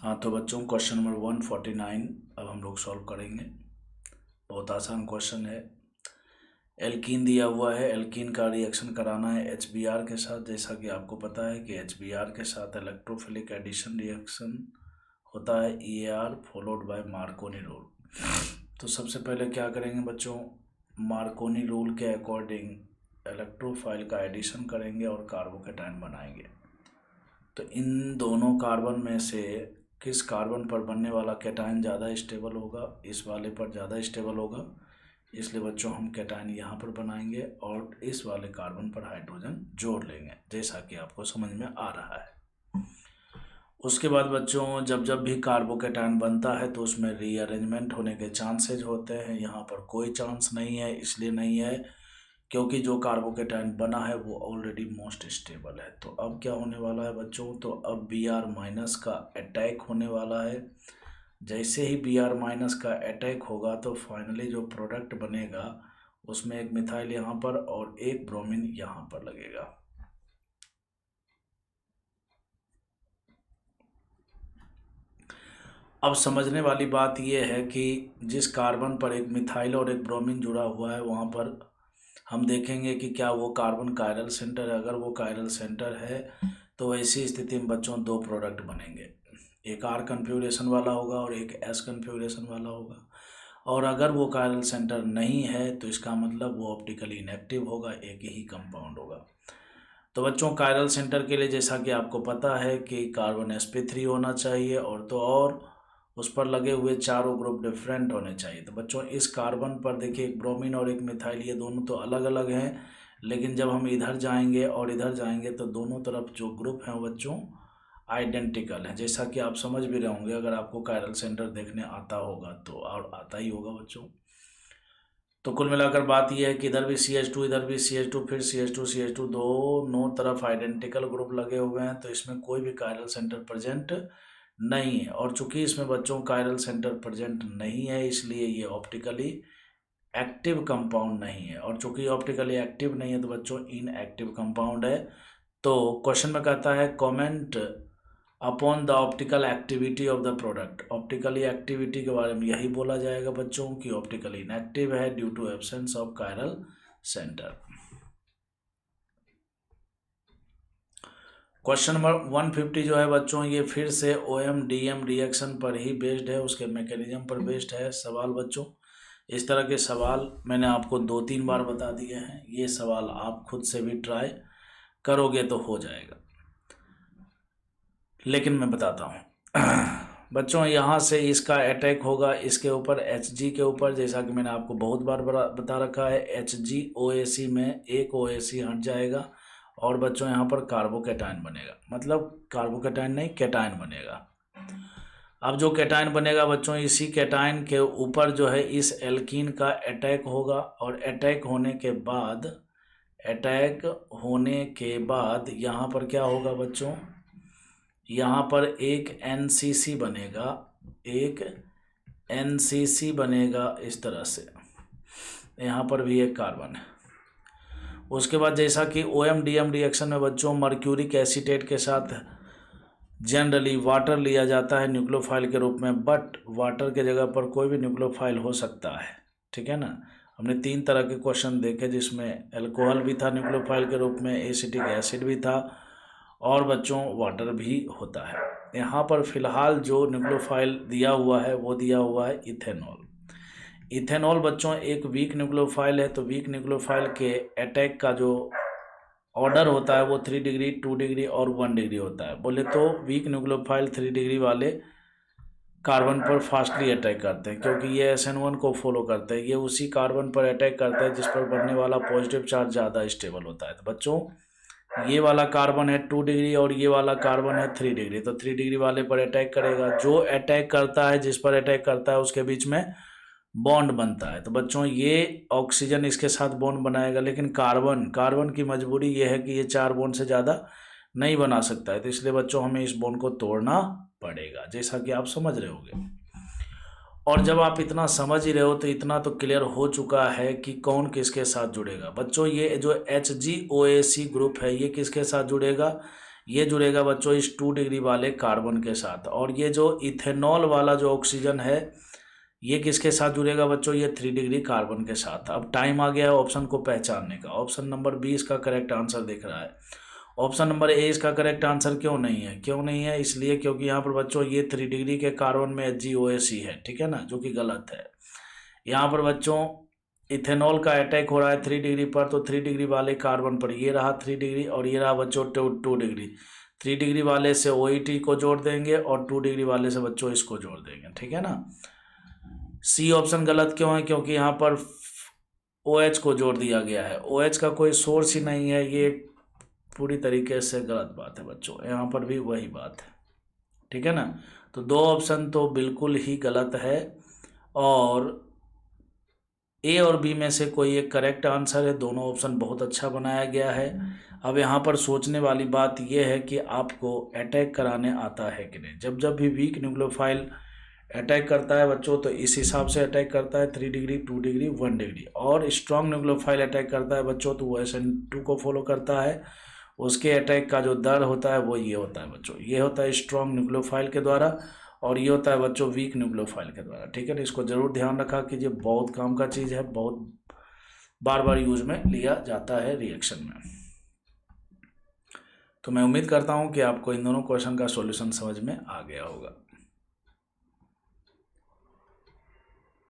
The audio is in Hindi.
हाँ, तो बच्चों क्वेश्चन नंबर 149 अब हम लोग सॉल्व करेंगे। बहुत आसान क्वेश्चन है। एल्कीन दिया हुआ है, एल्कीन का रिएक्शन कराना है HBr के साथ। जैसा कि आपको पता है कि HBr के साथ इलेक्ट्रोफिलिक एडिशन रिएक्शन होता है EAR followed by Markovnikov rule. तो सबसे पहले क्या करेंगे बच्चों, मार्कोनी रूल के अकॉर्डिंग इलेक्ट्रोफाइल का एडिशन करेंगे और कार्बोकेटाइन बनाएंगे। तो इन दोनों कार्बन में से किस कार्बन पर बनने वाला कैटायन ज़्यादा स्टेबल होगा, इस वाले पर ज़्यादा स्टेबल होगा, इसलिए बच्चों हम कैटायन यहाँ पर बनाएंगे और इस वाले कार्बन पर हाइड्रोजन जोड़ लेंगे, जैसा कि आपको समझ में आ रहा है। उसके बाद बच्चों जब जब भी कार्बोकैटायन बनता है तो उसमें रीअरेंजमेंट होने के चांसेज होते हैं। यहाँ पर कोई चांस नहीं है, इसलिए नहीं है क्योंकि जो कार्बोकैटायन बना है वो ऑलरेडी मोस्ट स्टेबल है। तो अब क्या होने वाला है बच्चों, तो अब Br- का अटैक होने वाला है। जैसे ही Br- का अटैक होगा तो फाइनली जो प्रोडक्ट बनेगा उसमें एक मिथाइल यहाँ पर और एक ब्रोमीन यहाँ पर लगेगा। अब समझने वाली बात यह है कि जिस कार्बन पर एक मिथाइल और एक ब्रोमीन जुड़ा हुआ है वहाँ पर हम देखेंगे कि क्या वो कार्बन कायरल सेंटर है। अगर वो कायरल सेंटर है तो ऐसी स्थिति में बच्चों दो प्रोडक्ट बनेंगे, एक R कन्फिगरेशन वाला होगा और एक S कन्फिगरेशन वाला होगा। और अगर वो कायरल सेंटर नहीं है तो इसका मतलब वो ऑप्टिकली इनएक्टिव होगा, एक ही कंपाउंड होगा। तो बच्चों कायरल सेंटर के लिए जैसा कि आपको पता है कि कार्बन sp3 होना चाहिए और उस पर लगे हुए चारों ग्रुप डिफरेंट होने चाहिए। तो बच्चों इस कार्बन पर देखिए एक ब्रोमीन और एक मिथाइल, ये दोनों तो अलग अलग हैं, लेकिन जब हम इधर जाएंगे और इधर जाएंगे तो दोनों तरफ जो ग्रुप हैं बच्चों आइडेंटिकल हैं, जैसा कि आप समझ भी रहे होंगे अगर आपको कायरल सेंटर देखने आता होगा तो, और आता ही होगा बच्चों। तो कुल मिलाकर बात यह है कि इधर भी CH2 इधर भी CH2 फिर CH2 दोनों तरफ आइडेंटिकल ग्रुप लगे हुए हैं, तो इसमें कोई भी कायरल सेंटर प्रेजेंट नहीं है। और चूंकि इसमें बच्चों कायरल सेंटर प्रेजेंट नहीं है इसलिए ये ऑप्टिकली एक्टिव कंपाउंड नहीं है, और चूंकि ऑप्टिकली एक्टिव नहीं है तो बच्चों इनएक्टिव कंपाउंड है। तो क्वेश्चन में कहता है comment upon the optical activity of the product. Optically activity के बारे में यही बोला जाएगा बच्चों कि ऑप्टिकली इनएक्टिव है due to absence of chiral centre. Question number 150 जो है बच्चों ये फिर से OM-DM रिएक्शन पर ही बेस्ड है, उसके मैकेनिज्म पर बेस्ड है सवाल बच्चों। इस तरह के सवाल मैंने आपको 2-3 बार बता दिए हैं, ये सवाल आप खुद से भी ट्राई करोगे तो हो जाएगा, लेकिन मैं बताता हूँ बच्चों यहाँ से इसका अटैक होगा इसके ऊपर Hg के ऊपर, जैसा कि मैंने आपको बहुत बार बता रखा है। HgOAC में एक OAC हट जाएगा और बच्चों यहाँ पर कार्बोकैटायन बनेगा, मतलब कार्बोकैटायन नहीं कैटायन बनेगा। अब जो कैटायन बनेगा बच्चों इसी कैटायन के ऊपर जो है इस एल्कीन का अटैक होगा, और अटैक होने के बाद यहाँ पर क्या होगा बच्चों, यहाँ पर एक NCC बनेगा इस तरह से, यहाँ पर भी एक कार्बन है। उसके बाद जैसा कि OM-DM रिएक्शन में बच्चों मर्क्यूरिक एसीटेट के साथ जनरली वाटर लिया जाता है न्यूक्लियोफाइल के रूप में, बट वाटर के जगह पर कोई भी न्यूक्लियोफाइल हो सकता है, ठीक है ना। हमने 3 तरह के क्वेश्चन देखे जिसमें एल्कोहल भी था न्यूक्लियोफाइल के रूप में, एसिटिक एसिड भी था और बच्चों वाटर भी होता है। यहाँ पर फिलहाल जो न्यूक्लियोफाइल दिया हुआ है वो दिया हुआ है इथेनॉल। इथेनॉल बच्चों एक वीक न्यूक्लियोफाइल है, तो वीक न्यूक्लियोफाइल के अटैक का जो ऑर्डर होता है वो 3 डिग्री 2 डिग्री और 1 डिग्री होता है। बोले तो वीक न्यूक्लियोफाइल 3 डिग्री वाले कार्बन पर फास्टली अटैक करते हैं क्योंकि ये SN1 को फॉलो करते हैं, ये उसी कार्बन पर अटैक करता है जिस पर बनने वाला पॉजिटिव चार्ज ज़्यादा स्टेबल होता है। तो बच्चों ये वाला कार्बन है 2 डिग्री और ये वाला कार्बन है 3 डिग्री, तो 3 डिग्री वाले पर अटैक करेगा। जो अटैक करता है जिस पर अटैक करता है उसके बीच में बॉन्ड बनता है, तो बच्चों ये ऑक्सीजन इसके साथ बॉन्ड बनाएगा, लेकिन कार्बन की मजबूरी ये है कि ये 4 बॉन्ड से ज़्यादा नहीं बना सकता है, तो इसलिए बच्चों हमें इस बॉन्ड को तोड़ना पड़ेगा, जैसा कि आप समझ रहे होंगे। और जब आप इतना समझ ही रहे हो तो इतना तो क्लियर हो चुका है कि कौन किसके साथ जुड़ेगा। बच्चों ये जो HgOAC ग्रुप है ये किसके साथ जुड़ेगा, ये जुड़ेगा बच्चों इस 2 डिग्री वाले कार्बन के साथ। और ये जो इथेनॉल वाला जो ऑक्सीजन है ये किसके साथ जुड़ेगा बच्चों, ये 3 डिग्री कार्बन के साथ। अब टाइम आ गया है ऑप्शन को पहचानने का। ऑप्शन नंबर बी इसका करेक्ट आंसर दिख रहा है। ऑप्शन नंबर ए इसका करेक्ट आंसर क्यों नहीं है? क्यों नहीं है? इसलिए क्योंकि यहाँ पर बच्चों ये 3 डिग्री के कार्बन में HgOS ही है, ठीक है ना, जो कि गलत है। यहाँ पर बच्चों इथेनॉल का अटैक हो रहा है 3 डिग्री पर, तो 3 डिग्री वाले कार्बन पर ये रहा 3 डिग्री और ये रहा बच्चों 2 डिग्री। 3 डिग्री वाले से OET को जोड़ देंगे और 2 डिग्री वाले से बच्चों इसको जोड़ देंगे, ठीक है ना। सी ऑप्शन गलत क्यों है? क्योंकि यहाँ पर OH को जोड़ दिया गया है। OH का कोई सोर्स ही नहीं है, ये पूरी तरीके से गलत बात है बच्चों। यहाँ पर भी वही बात है, ठीक है ना। तो 2 ऑप्शन तो बिल्कुल ही गलत है और ए और बी में से कोई एक करेक्ट आंसर है। दोनों ऑप्शन बहुत अच्छा बनाया गया है। अब यहाँ पर सोचने वाली बात यह है कि आपको अटैक कराने आता है कि नहीं। जब जब भी वीक न्यूक्लियोफाइल अटैक करता है बच्चों तो इस हिसाब से अटैक करता है 3 डिग्री 2 डिग्री 1 डिग्री। और स्ट्रॉन्ग न्यूक्लियोफाइल अटैक करता है बच्चों तो वो SN2 को फॉलो करता है। उसके अटैक का जो दर होता है वो ये होता है बच्चों, ये होता है स्ट्रॉन्ग न्यूक्लियोफाइल के द्वारा और ये होता है बच्चों वीक न्यूक्लियोफाइल के द्वारा, ठीक है ना। इसको जरूर ध्यान रखा कीजिए, बहुत काम का चीज़ है, बहुत बार बार यूज में लिया जाता है रिएक्शन में। तो मैं उम्मीद करता हूँ कि आपको इन दोनों क्वेश्चन का सॉल्यूशन समझ में आ गया होगा।